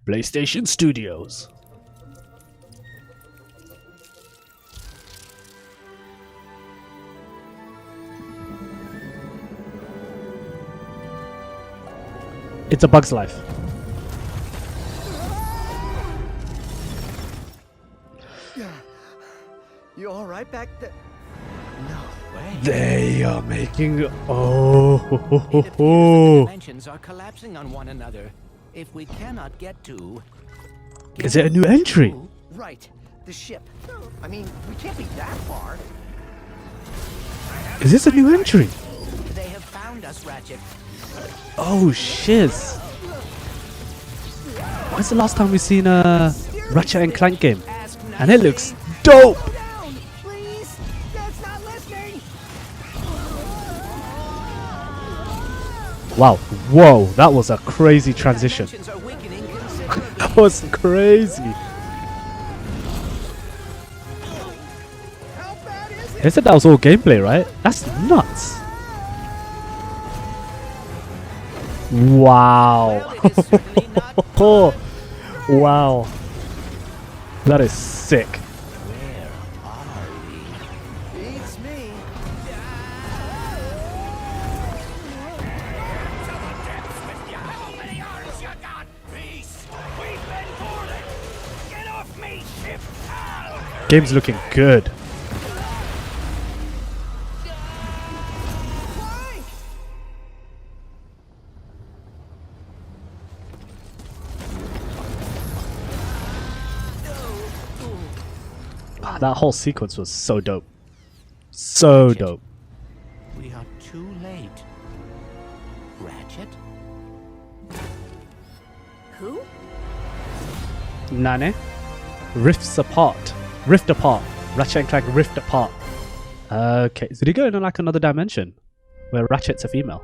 PlayStation Studios. It's a Bug's Life. You all right back there? No way. They are making. Oh. It appears the dimensions are collapsing on one another. If we cannot get to... Is it a new entry? Right, the ship. I mean, we can't be that far. Is this a new entry? They have found us, Ratchet. Oh shit. When's the last time we've seen a Ratchet and Clank game? And it looks dope! Down, please. Dad's not listening. Wow, whoa, that was a crazy transition. Dimensions are weakening considerably. That was crazy. How bad is it? They said that was all gameplay, right? That's nuts. Wow. Well, it is certainly not Oh, wow. That is sick. Where are we? Beats me. How many arms you got, beast? We've been boarded! Get off me, ship! Ow! Game's looking good. Clank! Ah, that whole sequence was so dope. So dope. We are too late. Ratchet? Who? Nane? Rift apart. Ratchet and Clank Rift apart. Okay, so did he go into like another dimension where Ratchet's a female?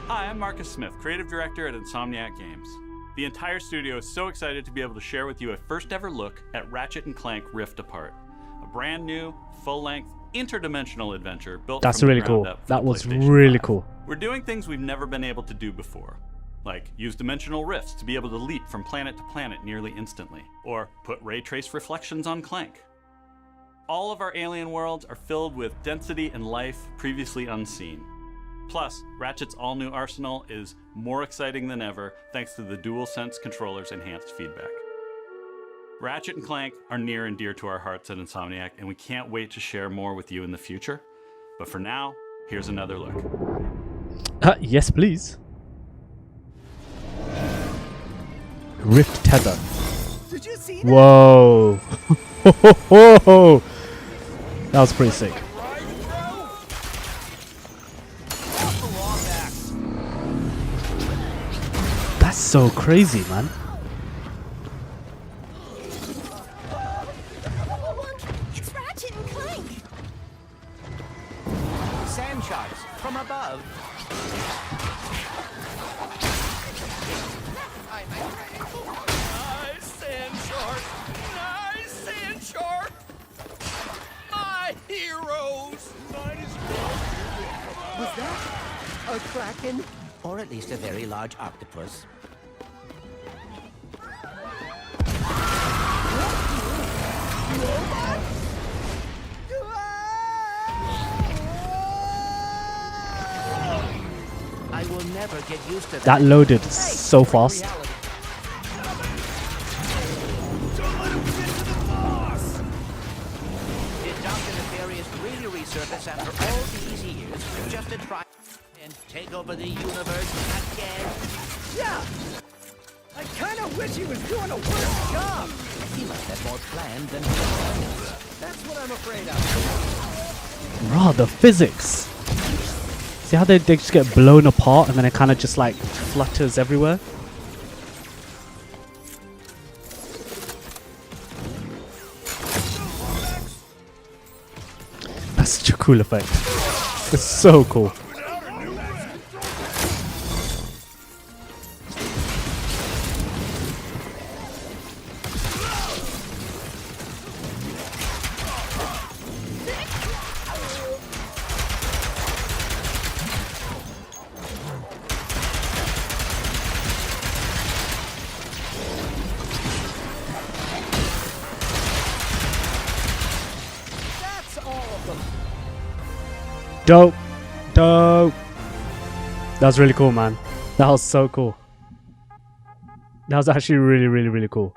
Hi, I'm Marcus Smith, creative director at Insomniac Games. The entire studio is so excited to be able to share with you a first ever look at Ratchet and Clank Rift Apart, a brand new, full-length, interdimensional adventure built That's from the really ground cool. up for That the was PlayStation really 5. cool. We're doing things we've never been able to do before, like use dimensional rifts to be able to leap from planet to planet nearly instantly, or put ray trace reflections on Clank. All of our alien worlds are filled with density and life previously unseen. Plus, Ratchet's all-new arsenal is more exciting than ever thanks to the DualSense controller's enhanced feedback. Ratchet and Clank are near and dear to our hearts at Insomniac, and we can't wait to share more with you in the future. But for now, here's another look. Yes, please. Rift tether. Did you see that? Whoa. That was pretty sick. That's so crazy, man. Look, it's Ratchet and Clank. Sand sharks from above. Nice sand shark! Nice sand shark! My heroes! Was that a kraken? Or at least a very large octopus. I will never get used to That loaded so fast. reality. Don't let him get to the boss! Did Dr. Nefarious really resurface after all these years just to try and take over the universe again? Yeah! I kind of wish he was doing a worse job! He must have more planned than planned. That's what I'm afraid of. Raw, the physics. See how they just get blown apart and then it kind of just like flutters everywhere? That's such a cool effect. It's so cool. Dope. Dope. That was really cool, man. That was so cool. That was actually really, really, really cool.